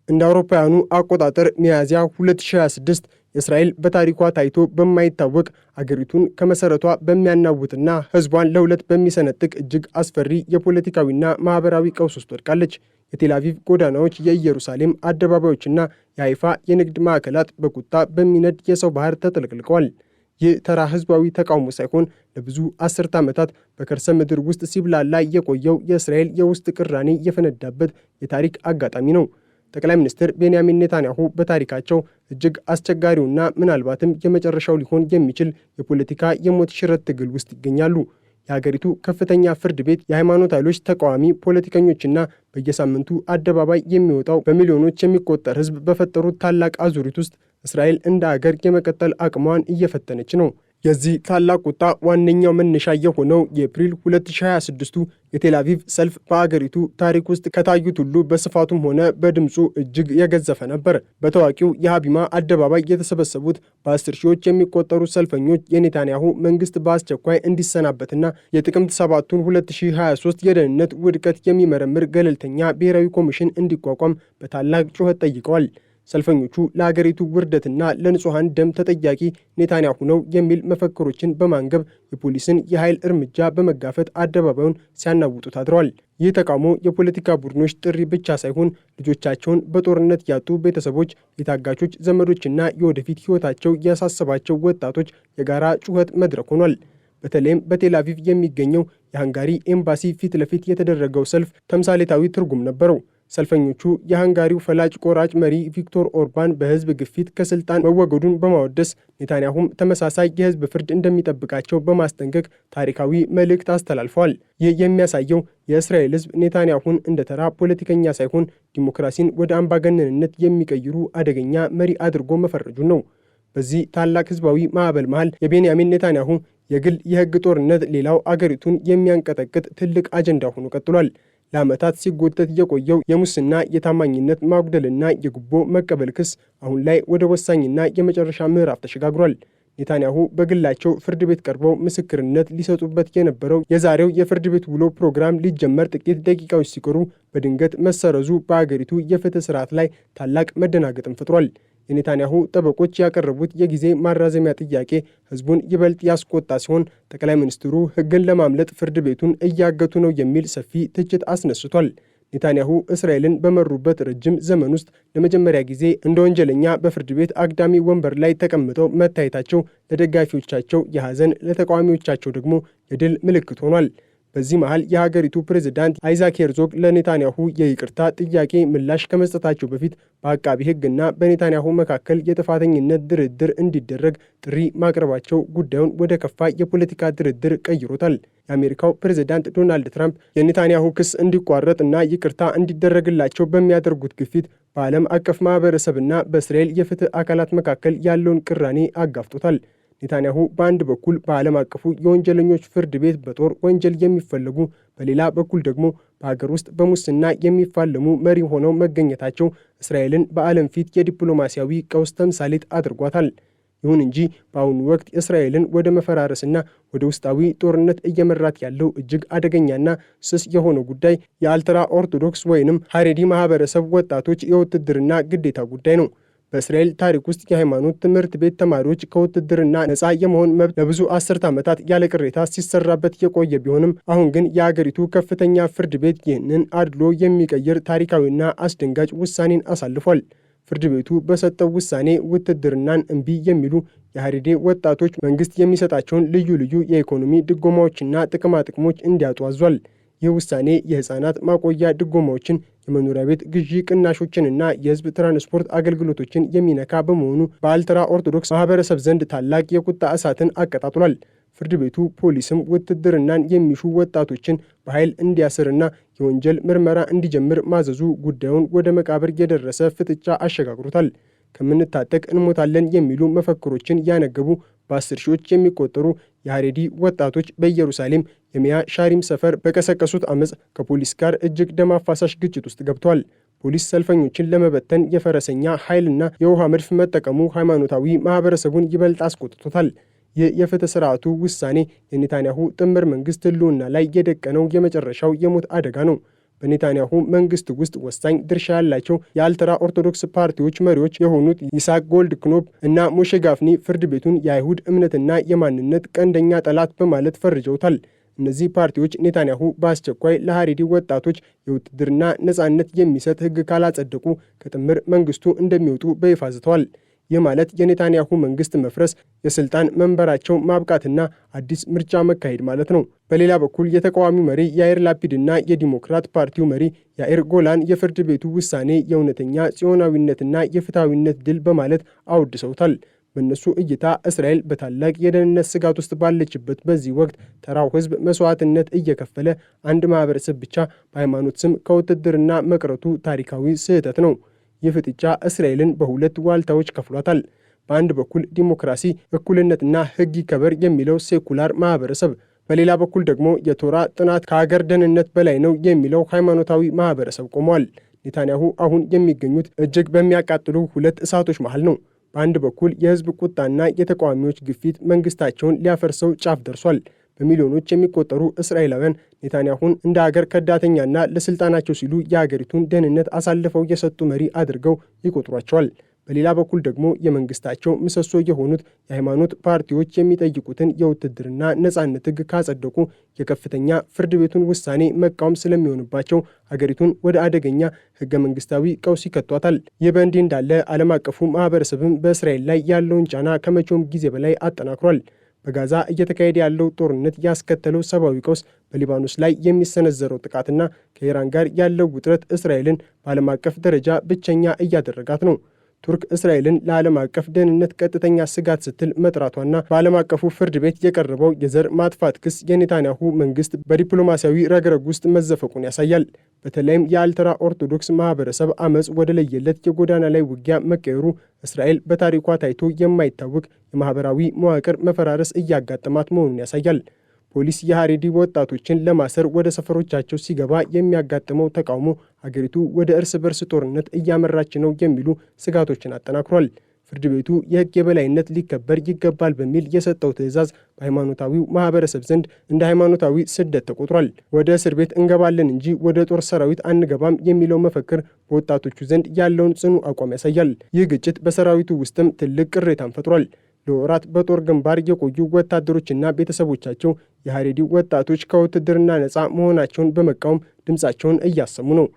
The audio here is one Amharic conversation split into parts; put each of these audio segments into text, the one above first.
እንደ አውሮፓውያኑ አቆጣጠር ሚያዝያ 2026 እስራኤል በታሪኳ ታይቶ በማይታወቅ አገሪቱን ከመሰረቷ በሚያናውጥና ሕዝቧን ለሁለት በሚሰነጥቅ እጅግ አስፈሪ የፖለቲካዊና ማህበራዊ ቀውስ ውስጥ ወድቃለች። የቴል አቪቭ ጎዳናዎች፣ የኢየሩሳሌም አደባባዮችና የሃይፋ የንግድ ማዕከላት በቁጣ በሚነድ የሰው ባህር ተጥለቅልቀዋል። ይህ ተራ ህዝባዊ ተቃውሞ ሳይሆን ለብዙ አስርተ ዓመታት በከርሰ ምድር ውስጥ ሲብላላ የቆየው የእስራኤል የውስጥ ቅራኔ የፈነዳበት የታሪክ አጋጣሚ ነው። ጠቅላይ ሚኒስትር ቤንያሚን ኔታንያሁ በታሪካቸው እጅግ አስቸጋሪውና ምናልባትም የመጨረሻው ሊሆን የሚችል የፖለቲካ የሞት ሽረት ትግል ውስጥ ይገኛሉ። የሀገሪቱ ከፍተኛ ፍርድ ቤት የሃይማኖት ኃይሎች፣ ተቃዋሚ ፖለቲከኞችና በየሳምንቱ አደባባይ የሚወጣው በሚሊዮኖች የሚቆጠር ህዝብ በፈጠሩት ታላቅ አዙሪት ውስጥ እስራኤል እንደ አገር የመቀጠል አቅሟን እየፈተነች ነው። የዚህ ታላቅ ቁጣ ዋነኛው መነሻ የሆነው የኤፕሪል 2026ቱ የቴል አቪቭ ሰልፍ በአገሪቱ ታሪክ ውስጥ ከታዩት ሁሉ በስፋቱም ሆነ በድምፁ እጅግ የገዘፈ ነበር። በታዋቂው የሃቢማ አደባባይ የተሰበሰቡት በ10 ሺዎች የሚቆጠሩ ሰልፈኞች የኔታንያሁ መንግስት በአስቸኳይ እንዲሰናበትና የጥቅምት 7ቱን 2023 የደህንነት ውድቀት የሚመረምር ገለልተኛ ብሔራዊ ኮሚሽን እንዲቋቋም በታላቅ ጩኸት ጠይቀዋል። ሰልፈኞቹ ለሀገሪቱ ውርደትና ለንጹሐን ደም ተጠያቂ ኔታንያሁ ነው የሚል መፈክሮችን በማንገብ የፖሊስን የኃይል እርምጃ በመጋፈጥ አደባባዩን ሲያናውጡት አድረዋል። ይህ ተቃውሞ የፖለቲካ ቡድኖች ጥሪ ብቻ ሳይሆን ልጆቻቸውን በጦርነት ያጡ ቤተሰቦች፣ የታጋቾች ዘመዶችና የወደፊት ሕይወታቸው ያሳሰባቸው ወጣቶች የጋራ ጩኸት መድረክ ሆኗል። በተለይም በቴል አቪቭ የሚገኘው የሃንጋሪ ኤምባሲ ፊት ለፊት የተደረገው ሰልፍ ተምሳሌታዊ ትርጉም ነበረው። ሰልፈኞቹ የሃንጋሪው ፈላጭ ቆራጭ መሪ ቪክቶር ኦርባን በህዝብ ግፊት ከስልጣን መወገዱን በማወደስ ኔታንያሁም ተመሳሳይ የህዝብ ፍርድ እንደሚጠብቃቸው በማስጠንቀቅ ታሪካዊ መልእክት አስተላልፈዋል። ይህ የሚያሳየው የእስራኤል ህዝብ ኔታንያሁን እንደ ተራ ፖለቲከኛ ሳይሆን ዲሞክራሲን ወደ አምባገነንነት የሚቀይሩ አደገኛ መሪ አድርጎ መፈረጁን ነው። በዚህ ታላቅ ህዝባዊ ማዕበል መሃል የቤንያሚን ኔታንያሁ የግል የህግ ጦርነት ሌላው አገሪቱን የሚያንቀጠቅጥ ትልቅ አጀንዳ ሆኖ ቀጥሏል። ለዓመታት ሲጎተት የቆየው የሙስና የታማኝነት ማጉደልና የጉቦ መቀበል ክስ አሁን ላይ ወደ ወሳኝና የመጨረሻ ምዕራፍ ተሸጋግሯል። ኔታንያሁ በግላቸው ፍርድ ቤት ቀርበው ምስክርነት ሊሰጡበት የነበረው የዛሬው የፍርድ ቤት ውሎ ፕሮግራም ሊጀመር ጥቂት ደቂቃዎች ሲቀሩ በድንገት መሰረዙ በአገሪቱ የፍትህ ስርዓት ላይ ታላቅ መደናገጥን ፈጥሯል። የኔታንያሁ ጠበቆች ያቀረቡት የጊዜ ማራዘሚያ ጥያቄ ህዝቡን ይበልጥ ያስቆጣ ሲሆን ጠቅላይ ሚኒስትሩ ህግን ለማምለጥ ፍርድ ቤቱን እያገቱ ነው የሚል ሰፊ ትችት አስነስቷል። ኔታንያሁ እስራኤልን በመሩበት ረጅም ዘመን ውስጥ ለመጀመሪያ ጊዜ እንደ ወንጀለኛ በፍርድ ቤት አግዳሚ ወንበር ላይ ተቀምጠው መታየታቸው ለደጋፊዎቻቸው የሐዘን፣ ለተቃዋሚዎቻቸው ደግሞ የድል ምልክት ሆኗል። በዚህ መሃል የሀገሪቱ ፕሬዝዳንት አይዛክ ሄርዞግ ለኔታንያሁ የይቅርታ ጥያቄ ምላሽ ከመስጠታቸው በፊት በአቃቢ ህግና በኔታንያሁ መካከል የጥፋተኝነት ድርድር እንዲደረግ ጥሪ ማቅረባቸው ጉዳዩን ወደ ከፋ የፖለቲካ ድርድር ቀይሮታል። የአሜሪካው ፕሬዝዳንት ዶናልድ ትራምፕ የኔታንያሁ ክስ እንዲቋረጥ እና ይቅርታ እንዲደረግላቸው በሚያደርጉት ግፊት በዓለም አቀፍ ማህበረሰብና በእስራኤል የፍትህ አካላት መካከል ያለውን ቅራኔ አጋፍጦታል። ኔታንያሁ በአንድ በኩል በዓለም አቀፉ የወንጀለኞች ፍርድ ቤት በጦር ወንጀል የሚፈለጉ፣ በሌላ በኩል ደግሞ በሀገር ውስጥ በሙስና የሚፋለሙ መሪ ሆነው መገኘታቸው እስራኤልን በዓለም ፊት የዲፕሎማሲያዊ ቀውስ ተምሳሌት አድርጓታል። ይሁን እንጂ በአሁኑ ወቅት እስራኤልን ወደ መፈራረስና ወደ ውስጣዊ ጦርነት እየመራት ያለው እጅግ አደገኛና ስስ የሆነው ጉዳይ የአልትራ ኦርቶዶክስ ወይንም ሀሬዲ ማህበረሰብ ወጣቶች የውትድርና ግዴታ ጉዳይ ነው። በእስራኤል ታሪክ ውስጥ የሃይማኖት ትምህርት ቤት ተማሪዎች ከውትድርና ነፃ የመሆን መብት ለብዙ አስርት ዓመታት ያለ ቅሬታ ሲሰራበት የቆየ ቢሆንም አሁን ግን የአገሪቱ ከፍተኛ ፍርድ ቤት ይህንን አድሎ የሚቀይር ታሪካዊና አስደንጋጭ ውሳኔን አሳልፏል። ፍርድ ቤቱ በሰጠው ውሳኔ ውትድርናን እምቢ የሚሉ የሀሬዲ ወጣቶች መንግስት የሚሰጣቸውን ልዩ ልዩ የኢኮኖሚ ድጎማዎችና ጥቅማጥቅሞች እንዲያጡ አዟል። ይህ ውሳኔ የህፃናት ማቆያ ድጎማዎችን፣ የመኖሪያ ቤት ግዢ ቅናሾችንና የህዝብ ትራንስፖርት አገልግሎቶችን የሚነካ በመሆኑ በአልትራ ኦርቶዶክስ ማህበረሰብ ዘንድ ታላቅ የቁጣ እሳትን አቀጣጥሏል። ፍርድ ቤቱ ፖሊስም ውትድርናን የሚሹ ወጣቶችን በኃይል እንዲያስርና የወንጀል ምርመራ እንዲጀምር ማዘዙ ጉዳዩን ወደ መቃብር የደረሰ ፍጥጫ አሸጋግሮታል። ከምንታጠቅ እንሞታለን የሚሉ መፈክሮችን ያነገቡ በ10 ሺዎች የሚቆጠሩ የሀሬዲ ወጣቶች በኢየሩሳሌም የሚያ ሻሪም ሰፈር በቀሰቀሱት አመፅ ከፖሊስ ጋር እጅግ ደም አፋሳሽ ግጭት ውስጥ ገብተዋል። ፖሊስ ሰልፈኞችን ለመበተን የፈረሰኛ ኃይልና የውሃ መድፍ መጠቀሙ ሃይማኖታዊ ማህበረሰቡን ይበልጥ አስቆጥቶታል። ይህ የፍትህ ስርዓቱ ውሳኔ የኔታንያሁ ጥምር መንግስት ህልውና ላይ የደቀነው የመጨረሻው የሞት አደጋ ነው። በኔታንያሁ መንግስት ውስጥ ወሳኝ ድርሻ ያላቸው የአልትራ ኦርቶዶክስ ፓርቲዎች መሪዎች የሆኑት ይስሐቅ ጎልድክኖፕ እና ሞሼ ጋፍኒ ፍርድ ቤቱን የአይሁድ እምነትና የማንነት ቀንደኛ ጠላት በማለት ፈርጀውታል። እነዚህ ፓርቲዎች ኔታንያሁ በአስቸኳይ ለሐሬዲ ወጣቶች የውትድርና ነጻነት የሚሰጥ ሕግ ካላጸደቁ ከጥምር መንግስቱ እንደሚወጡ በይፋ ዝተዋል። ይህ ማለት የኔታንያሁ መንግስት መፍረስ፣ የስልጣን መንበራቸው ማብቃትና አዲስ ምርጫ መካሄድ ማለት ነው። በሌላ በኩል የተቃዋሚው መሪ ያኢር ላፒድና የዲሞክራት ፓርቲው መሪ ያኢር ጎላን የፍርድ ቤቱ ውሳኔ የእውነተኛ ጽዮናዊነትና የፍትሐዊነት ድል በማለት አወድሰውታል። በእነሱ እይታ እስራኤል በታላቅ የደህንነት ስጋት ውስጥ ባለችበት በዚህ ወቅት ተራው ህዝብ መስዋዕትነት እየከፈለ አንድ ማህበረሰብ ብቻ በሃይማኖት ስም ከውትድርና መቅረቱ ታሪካዊ ስህተት ነው። ይህ ፍጥጫ እስራኤልን በሁለት ዋልታዎች ከፍሏታል። በአንድ በኩል ዲሞክራሲ፣ እኩልነትና ህግ ይከበር የሚለው ሴኩላር ማህበረሰብ፣ በሌላ በኩል ደግሞ የቶራ ጥናት ከሀገር ደህንነት በላይ ነው የሚለው ሃይማኖታዊ ማህበረሰብ ቆመዋል። ኔታንያሁ አሁን የሚገኙት እጅግ በሚያቃጥሉ ሁለት እሳቶች መሃል ነው። በአንድ በኩል የህዝብ ቁጣና የተቃዋሚዎች ግፊት መንግስታቸውን ሊያፈርሰው ጫፍ ደርሷል። በሚሊዮኖች የሚቆጠሩ እስራኤላውያን ኔታንያሁን እንደ አገር ከዳተኛና ለስልጣናቸው ሲሉ የአገሪቱን ደህንነት አሳልፈው የሰጡ መሪ አድርገው ይቆጥሯቸዋል። በሌላ በኩል ደግሞ የመንግስታቸው ምሰሶ የሆኑት የሃይማኖት ፓርቲዎች የሚጠይቁትን የውትድርና ነጻነት ህግ ካጸደቁ የከፍተኛ ፍርድ ቤቱን ውሳኔ መቃወም ስለሚሆንባቸው አገሪቱን ወደ አደገኛ ህገ መንግስታዊ ቀውስ ይከቷታል። ይህ በእንዲህ እንዳለ ዓለም አቀፉ ማህበረሰብም በእስራኤል ላይ ያለውን ጫና ከመቼውም ጊዜ በላይ አጠናክሯል። በጋዛ እየተካሄደ ያለው ጦርነት ያስከተለው ሰብአዊ ቀውስ፣ በሊባኖስ ላይ የሚሰነዘረው ጥቃትና ከኢራን ጋር ያለው ውጥረት እስራኤልን በዓለም አቀፍ ደረጃ ብቸኛ እያደረጋት ነው። ቱርክ እስራኤልን ለዓለም አቀፍ ደህንነት ቀጥተኛ ስጋት ስትል መጥራቷና በዓለም አቀፉ ፍርድ ቤት የቀረበው የዘር ማጥፋት ክስ የኔታንያሁ መንግስት በዲፕሎማሲያዊ ረግረግ ውስጥ መዘፈቁን ያሳያል። በተለይም የአልትራ ኦርቶዶክስ ማህበረሰብ አመፅ ወደ ለየለት የጎዳና ላይ ውጊያ መቀየሩ እስራኤል በታሪኳ ታይቶ የማይታወቅ የማህበራዊ መዋቅር መፈራረስ እያጋጠማት መሆኑን ያሳያል። ፖሊስ የሐሬዲ ወጣቶችን ለማሰር ወደ ሰፈሮቻቸው ሲገባ የሚያጋጥመው ተቃውሞ አገሪቱ ወደ እርስ በርስ ጦርነት እያመራች ነው የሚሉ ስጋቶችን አጠናክሯል። ፍርድ ቤቱ የህግ የበላይነት ሊከበር ይገባል በሚል የሰጠው ትዕዛዝ በሃይማኖታዊው ማህበረሰብ ዘንድ እንደ ሃይማኖታዊ ስደት ተቆጥሯል። ወደ እስር ቤት እንገባለን እንጂ ወደ ጦር ሰራዊት አንገባም የሚለው መፈክር በወጣቶቹ ዘንድ ያለውን ጽኑ አቋም ያሳያል። ይህ ግጭት በሰራዊቱ ውስጥም ትልቅ ቅሬታን ፈጥሯል። ለወራት በጦር ግንባር የቆዩ ወታደሮችና ቤተሰቦቻቸው የሐሬዲ ወጣቶች ከውትድርና ነፃ መሆናቸውን በመቃወም ድምፃቸውን እያሰሙ ነው።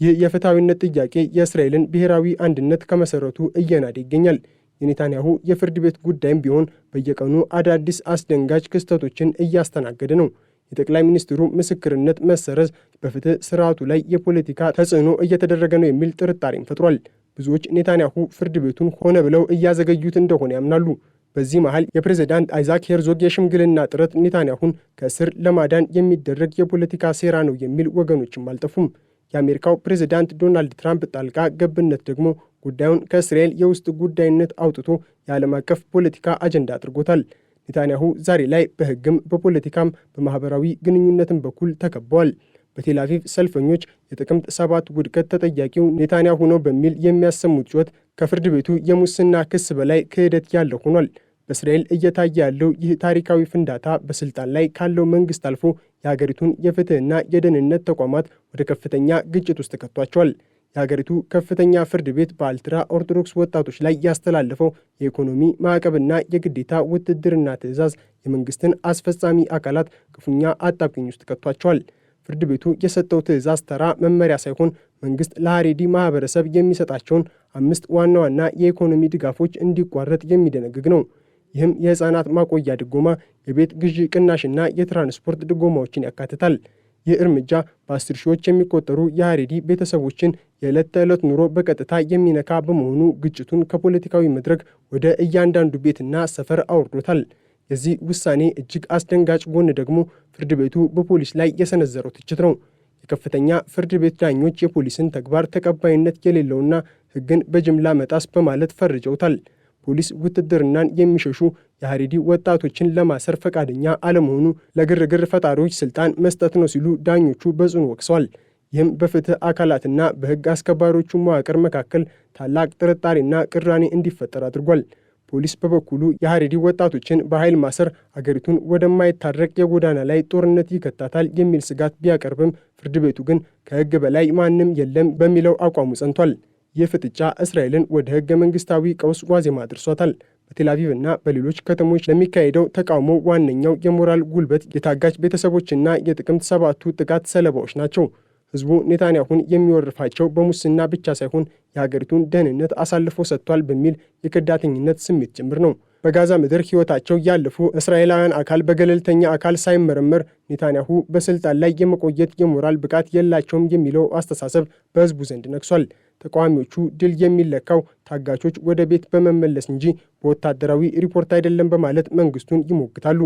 ይህ የፍትሐዊነት ጥያቄ የእስራኤልን ብሔራዊ አንድነት ከመሰረቱ እየናደ ይገኛል። የኔታንያሁ የፍርድ ቤት ጉዳይም ቢሆን በየቀኑ አዳዲስ አስደንጋጭ ክስተቶችን እያስተናገደ ነው። የጠቅላይ ሚኒስትሩ ምስክርነት መሰረዝ በፍትህ ስርዓቱ ላይ የፖለቲካ ተጽዕኖ እየተደረገ ነው የሚል ጥርጣሬን ፈጥሯል። ብዙዎች ኔታንያሁ ፍርድ ቤቱን ሆነ ብለው እያዘገዩት እንደሆነ ያምናሉ። በዚህ መሃል የፕሬዝዳንት አይዛክ ሄርዞግ የሽምግልና ጥረት ኔታንያሁን ከእስር ለማዳን የሚደረግ የፖለቲካ ሴራ ነው የሚል ወገኖችም አልጠፉም። የአሜሪካው ፕሬዝዳንት ዶናልድ ትራምፕ ጣልቃ ገብነት ደግሞ ጉዳዩን ከእስራኤል የውስጥ ጉዳይነት አውጥቶ የዓለም አቀፍ ፖለቲካ አጀንዳ አድርጎታል። ኔታንያሁ ዛሬ ላይ በሕግም በፖለቲካም በማህበራዊ ግንኙነትም በኩል ተከበዋል። በቴል አቪቭ ሰልፈኞች የጥቅምት 7 ውድቀት ተጠያቂው ኔታንያሁ ነው በሚል የሚያሰሙት ጩኸት ከፍርድ ቤቱ የሙስና ክስ በላይ ክህደት ያለው ሆኗል። በእስራኤል እየታየ ያለው ይህ ታሪካዊ ፍንዳታ በስልጣን ላይ ካለው መንግስት አልፎ የሀገሪቱን የፍትህና የደህንነት ተቋማት ወደ ከፍተኛ ግጭት ውስጥ ከቷቸዋል። የሀገሪቱ ከፍተኛ ፍርድ ቤት በአልትራ ኦርቶዶክስ ወጣቶች ላይ ያስተላለፈው የኢኮኖሚ ማዕቀብና የግዴታ ውትድርና ትዕዛዝ የመንግስትን አስፈጻሚ አካላት ክፉኛ አጣብቂኝ ውስጥ ከቷቸዋል። ፍርድ ቤቱ የሰጠው ትዕዛዝ ተራ መመሪያ ሳይሆን መንግስት ለሐሬዲ ማህበረሰብ የሚሰጣቸውን 5 ዋና ዋና የኢኮኖሚ ድጋፎች እንዲቋረጥ የሚደነግግ ነው። ይህም የህፃናት ማቆያ ድጎማ፣ የቤት ግዢ ቅናሽና የትራንስፖርት ድጎማዎችን ያካትታል። ይህ እርምጃ በ10 ሺዎች የሚቆጠሩ የሐሬዲ ቤተሰቦችን የዕለት ተዕለት ኑሮ በቀጥታ የሚነካ በመሆኑ ግጭቱን ከፖለቲካዊ መድረክ ወደ እያንዳንዱ ቤትና ሰፈር አውርዶታል። የዚህ ውሳኔ እጅግ አስደንጋጭ ጎን ደግሞ ፍርድ ቤቱ በፖሊስ ላይ የሰነዘረው ትችት ነው። የከፍተኛ ፍርድ ቤት ዳኞች የፖሊስን ተግባር ተቀባይነት የሌለውና ሕግን በጅምላ መጣስ በማለት ፈርጀውታል። ፖሊስ ውትድርናን የሚሸሹ የሐሬዲ ወጣቶችን ለማሰር ፈቃደኛ አለመሆኑ ለግርግር ፈጣሪዎች ስልጣን መስጠት ነው ሲሉ ዳኞቹ በጽኑ ወቅሰዋል። ይህም በፍትህ አካላትና በሕግ አስከባሪዎቹ መዋቅር መካከል ታላቅ ጥርጣሬና ቅራኔ እንዲፈጠር አድርጓል። ፖሊስ በበኩሉ የሐሬዲ ወጣቶችን በኃይል ማሰር አገሪቱን ወደማይታረቅ የጎዳና ላይ ጦርነት ይከታታል የሚል ስጋት ቢያቀርብም ፍርድ ቤቱ ግን ከሕግ በላይ ማንም የለም በሚለው አቋሙ ጸንቷል። ይህ ፍጥጫ እስራኤልን ወደ ሕገ መንግስታዊ ቀውስ ዋዜማ አድርሷታል። በቴል አቪቭ እና በሌሎች ከተሞች ለሚካሄደው ተቃውሞ ዋነኛው የሞራል ጉልበት የታጋች ቤተሰቦችና የጥቅምት 7ቱ ጥቃት ሰለባዎች ናቸው። ህዝቡ ኔታንያሁን የሚወርፋቸው በሙስና ብቻ ሳይሆን የሀገሪቱን ደህንነት አሳልፎ ሰጥቷል በሚል የከዳተኝነት ስሜት ጭምር ነው። በጋዛ ምድር ሕይወታቸው ያለፉ እስራኤላውያን አካል በገለልተኛ አካል ሳይመረመር ኔታንያሁ በስልጣን ላይ የመቆየት የሞራል ብቃት የላቸውም የሚለው አስተሳሰብ በህዝቡ ዘንድ ነግሷል። ተቃዋሚዎቹ ድል የሚለካው ታጋቾች ወደ ቤት በመመለስ እንጂ በወታደራዊ ሪፖርት አይደለም በማለት መንግስቱን ይሞግታሉ።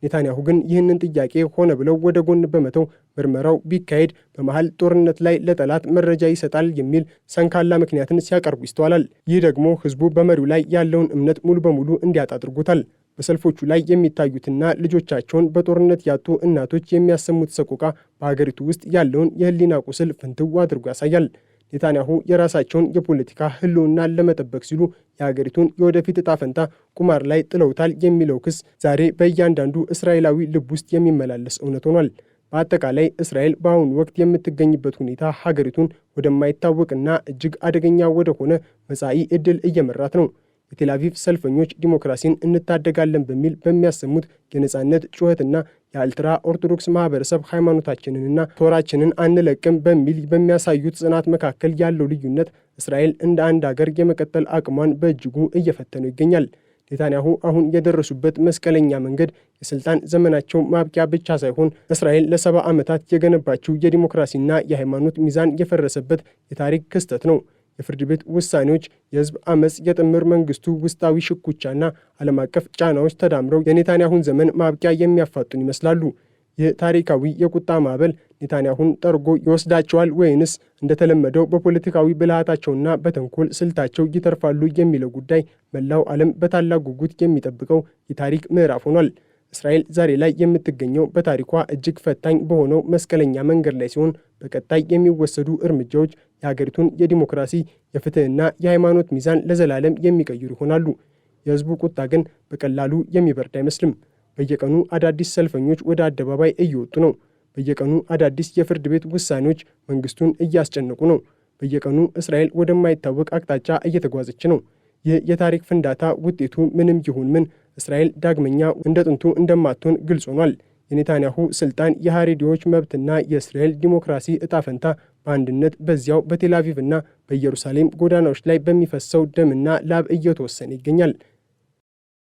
ኔታንያሁ ግን ይህንን ጥያቄ ሆነ ብለው ወደ ጎን በመተው ምርመራው ቢካሄድ በመሃል ጦርነት ላይ ለጠላት መረጃ ይሰጣል የሚል ሰንካላ ምክንያትን ሲያቀርቡ ይስተዋላል። ይህ ደግሞ ህዝቡ በመሪው ላይ ያለውን እምነት ሙሉ በሙሉ እንዲያጣ አድርጎታል። በሰልፎቹ ላይ የሚታዩትና ልጆቻቸውን በጦርነት ያጡ እናቶች የሚያሰሙት ሰቆቃ በሀገሪቱ ውስጥ ያለውን የህሊና ቁስል ፍንትው አድርጎ ያሳያል። ኔታንያሁ የራሳቸውን የፖለቲካ ህልውናን ለመጠበቅ ሲሉ የሀገሪቱን የወደፊት ዕጣ ፈንታ ቁማር ላይ ጥለውታል የሚለው ክስ ዛሬ በእያንዳንዱ እስራኤላዊ ልብ ውስጥ የሚመላለስ እውነት ሆኗል። በአጠቃላይ እስራኤል በአሁኑ ወቅት የምትገኝበት ሁኔታ ሀገሪቱን ወደማይታወቅና እጅግ አደገኛ ወደሆነ መጻኢ ዕድል እየመራት ነው። የቴል አቪቭ ሰልፈኞች ዲሞክራሲን እንታደጋለን በሚል በሚያሰሙት የነጻነት ጩኸትና የአልትራ ኦርቶዶክስ ማህበረሰብ ሃይማኖታችንንና ቶራችንን አንለቅም በሚል በሚያሳዩት ጽናት መካከል ያለው ልዩነት እስራኤል እንደ አንድ አገር የመቀጠል አቅሟን በእጅጉ እየፈተነው ይገኛል። ኔታንያሁ አሁን የደረሱበት መስቀለኛ መንገድ የስልጣን ዘመናቸው ማብቂያ ብቻ ሳይሆን እስራኤል ለ70 ዓመታት የገነባችው የዲሞክራሲና የሃይማኖት ሚዛን የፈረሰበት የታሪክ ክስተት ነው። የፍርድ ቤት ውሳኔዎች፣ የህዝብ አመፅ፣ የጥምር መንግስቱ ውስጣዊ ሽኩቻና ዓለም አቀፍ ጫናዎች ተዳምረው የኔታንያሁን ዘመን ማብቂያ የሚያፋጡን ይመስላሉ። ይህ ታሪካዊ የቁጣ ማዕበል ኔታንያሁን ጠርጎ ይወስዳቸዋል ወይንስ እንደተለመደው በፖለቲካዊ ብልሃታቸውና በተንኮል ስልታቸው ይተርፋሉ የሚለው ጉዳይ መላው ዓለም በታላቅ ጉጉት የሚጠብቀው የታሪክ ምዕራፍ ሆኗል። እስራኤል ዛሬ ላይ የምትገኘው በታሪኳ እጅግ ፈታኝ በሆነው መስቀለኛ መንገድ ላይ ሲሆን በቀጣይ የሚወሰዱ እርምጃዎች የሀገሪቱን የዲሞክራሲ የፍትህና የሃይማኖት ሚዛን ለዘላለም የሚቀይሩ ይሆናሉ። የህዝቡ ቁጣ ግን በቀላሉ የሚበርድ አይመስልም። በየቀኑ አዳዲስ ሰልፈኞች ወደ አደባባይ እየወጡ ነው። በየቀኑ አዳዲስ የፍርድ ቤት ውሳኔዎች መንግስቱን እያስጨነቁ ነው። በየቀኑ እስራኤል ወደማይታወቅ አቅጣጫ እየተጓዘች ነው። ይህ የታሪክ ፍንዳታ ውጤቱ ምንም ይሁን ምን እስራኤል ዳግመኛ እንደ ጥንቱ እንደማትሆን ግልጽ ሆኗል። የኔታንያሁ ስልጣን፣ የሐሬዲዎች መብትና የእስራኤል ዲሞክራሲ እጣ ፈንታ በአንድነት በዚያው በቴል አቪቭና በኢየሩሳሌም ጎዳናዎች ላይ በሚፈሰው ደምና ላብ እየተወሰነ ይገኛል።